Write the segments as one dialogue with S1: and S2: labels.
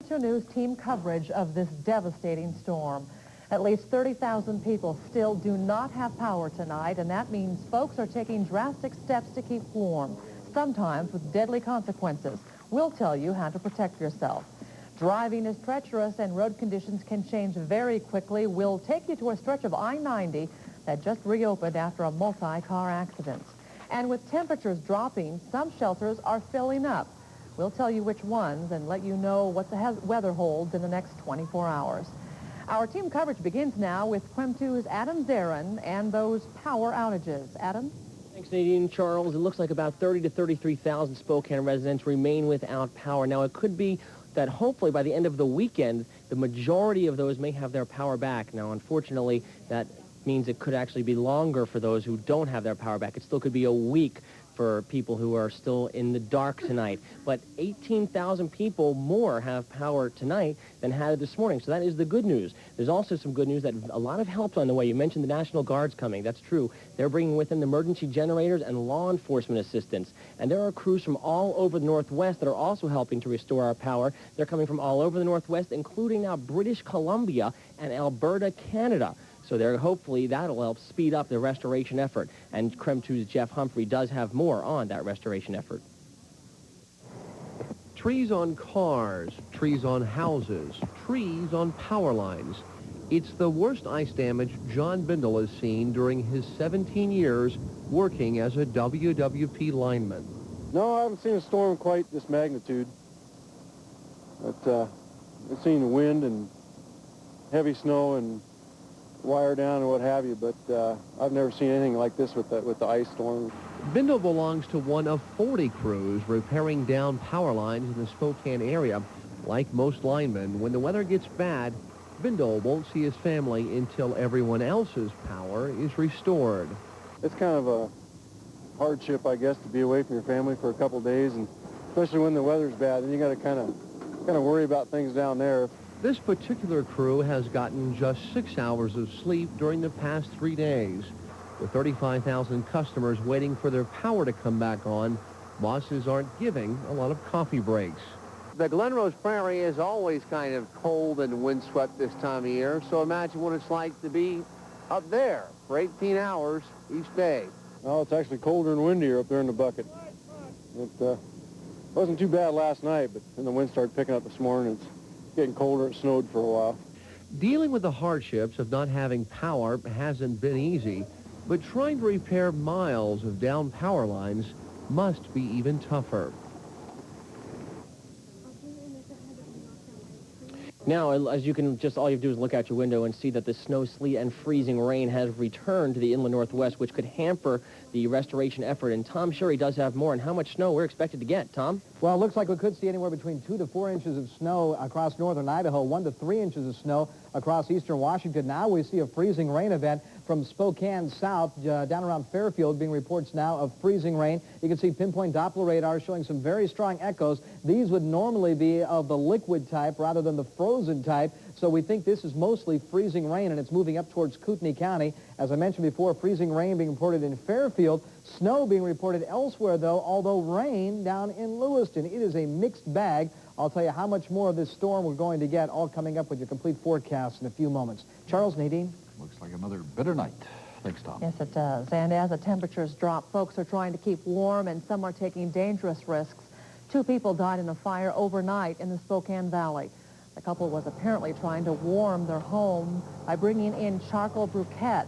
S1: 2 News team coverage of this devastating storm. At least 30,000 people still do not have power tonight, and that means folks are taking drastic steps to keep warm, sometimes with deadly consequences. We'll tell you how to protect yourself. Driving is treacherous and road conditions can change very quickly. We'll take you to a stretch of I-90 that just reopened after a multi-car accident. And with temperatures dropping, some shelters are filling up. We'll tell you which ones and let you know what the weather holds in the next 24 hours. Our team coverage begins now with KREM 2's Adam Zarin and those power outages. Adam?
S2: Thanks, Nadine. Charles, it looks like about 30 to 33,000 Spokane residents remain without power. Now, it could be that hopefully by the end of the weekend, the majority of those may have their power back. Now, unfortunately, that means it could actually be longer for those who don't have their power back. It still could be a week for people who are still in the dark tonight. But 18,000 people more have power tonight than had it this morning. So that is the good news. There's also some good news that a lot of help's on the way. You mentioned the National Guard's coming. That's true. They're bringing with them emergency generators and law enforcement assistance. And there are crews from all over the Northwest that are also helping to restore our power. They're coming from all over the Northwest, including now British Columbia and Alberta, Canada. So hopefully that'll help speed up the restoration effort. And KREM 2's Jeff Humphrey does have more on that restoration effort.
S3: Trees on cars, trees on houses, trees on power lines. It's the worst ice damage John Bindle has seen during his 17 years working as a WWP lineman.
S4: No, I haven't seen a storm quite this magnitude. But I've seen wind and heavy snow and wire down and what have you, but I've never seen anything like this with the ice storm.
S3: Bindle belongs to one of 40 crews repairing down power lines in the Spokane area. Like most linemen, when the weather gets bad, Bindle won't see his family until everyone else's power is restored.
S4: It's kind of a hardship, I guess, to be away from your family for a couple days, and especially when the weather's bad, and you got to kind of worry about things down there.
S3: This particular crew has gotten just 6 hours of sleep during the past 3 days. With 35,000 customers waiting for their power to come back on, bosses aren't giving a lot of coffee breaks.
S5: The Glen Rose Prairie is always kind of cold and windswept this time of year, so imagine what it's like to be up there for 18 hours each day.
S4: Oh, it's actually colder and windier up there in the bucket. It wasn't too bad last night, but then the wind started picking up this morning. It's getting colder. It snowed for a while.
S3: Dealing with the hardships of not having power hasn't been easy, but trying to repair miles of down power lines must be even tougher.
S2: Now, as you can all you have to do is look out your window and see that the snow, sleet, and freezing rain has returned to the inland Northwest, which could hamper the restoration effort. And Tom Sherry does have more on how much snow we're expected to get. Tom?
S6: Well, it looks like we could see anywhere between 2 to 4 inches of snow across northern Idaho, 1 to 3 inches of snow across eastern Washington. Now we see a freezing rain event from Spokane south, down around Fairfield, being reports now of freezing rain. You can see pinpoint Doppler radar showing some very strong echoes. These would normally be of the liquid type rather than the frozen type. So we think this is mostly freezing rain, and it's moving up towards Kootenai County. As I mentioned before, freezing rain being reported in Fairfield. Snow being reported elsewhere, though, although rain down in Lewiston. It is a mixed bag. I'll tell you how much more of this storm we're going to get, all coming up with your complete forecast in a few moments. Charles, Nadine?
S7: Looks like another bitter night. Thanks, Tom.
S1: Yes, it does. And as the temperatures drop, folks are trying to keep warm, and some are taking dangerous risks. 2 people died in a fire overnight in the Spokane Valley. The couple was apparently trying to warm their home by bringing in charcoal briquettes.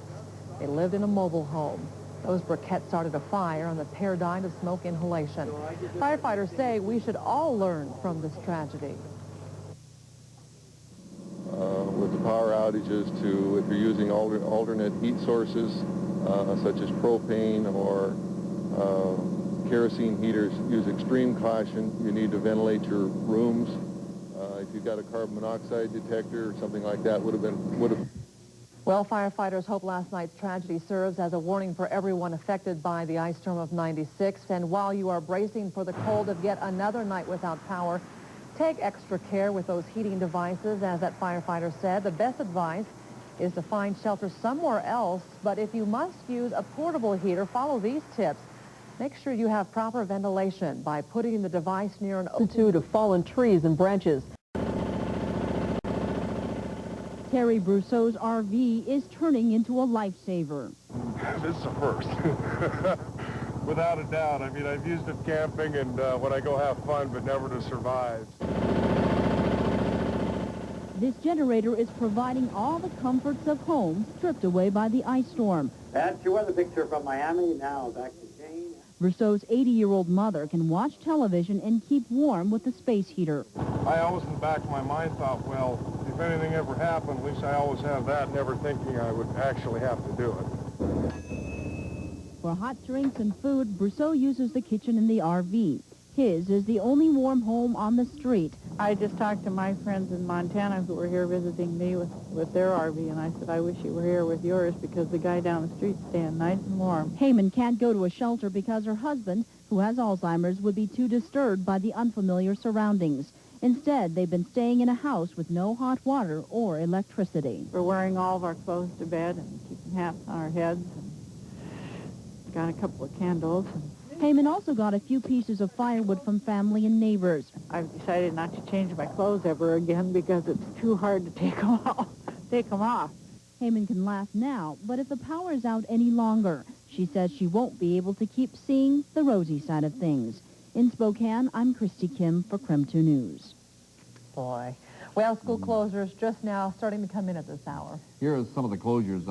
S1: They lived in a mobile home. Those briquettes started a fire, and the pair died of smoke inhalation. Firefighters say we should all learn from this tragedy.
S8: With the power outages, to if you're using alternate heat sources such as propane or kerosene heaters, use extreme caution. You need to ventilate your rooms. If you've got a carbon monoxide detector or something like that, would have.
S1: Well, firefighters hope last night's tragedy serves as a warning for everyone affected by the ice storm of '96. And while you are bracing for the cold of yet another night without power, take extra care with those heating devices. As that firefighter said, the best advice is to find shelter somewhere else. But if you must use a portable heater, follow these tips. Make sure you have proper ventilation by putting the device near an altitude of fallen trees and branches.
S9: Terry Brousseau's RV is turning into a lifesaver.
S10: This is a first. Without a doubt. I mean, I've used it camping and when I go have fun, but never to survive.
S9: This generator is providing all the comforts of home stripped away by the ice storm.
S11: That's your weather picture from Miami. Now back to Jane.
S9: Brousseau's 80-year-old mother can watch television and keep warm with the space heater.
S10: I always in the back of my mind thought, well, if anything ever happened, at least I always have that, never thinking I would actually have to do it.
S9: For hot drinks and food, Brousseau uses the kitchen in the RV. His is the only warm home on the street.
S12: I just talked to my friends in Montana who were here visiting me with their RV, and I said, I wish you were here with yours because the guy down the street's staying nice and warm.
S9: Heyman can't go to a shelter because her husband, who has Alzheimer's, would be too disturbed by the unfamiliar surroundings. Instead, they've been staying in a house with no hot water or electricity.
S12: We're wearing all of our clothes to bed and keeping hats on our heads. And got a couple of candles.
S9: Heyman also got a few pieces of firewood from family and neighbors.
S12: I've decided not to change my clothes ever again because it's too hard to take them off.
S9: Heyman can laugh now, but if the power is out any longer, she says she won't be able to keep seeing the rosy side of things. In Spokane, I'm Christy Kim for KREM 2 News.
S1: Boy. Well, school closures just now starting to come in at this hour.
S7: Here are some of the closures.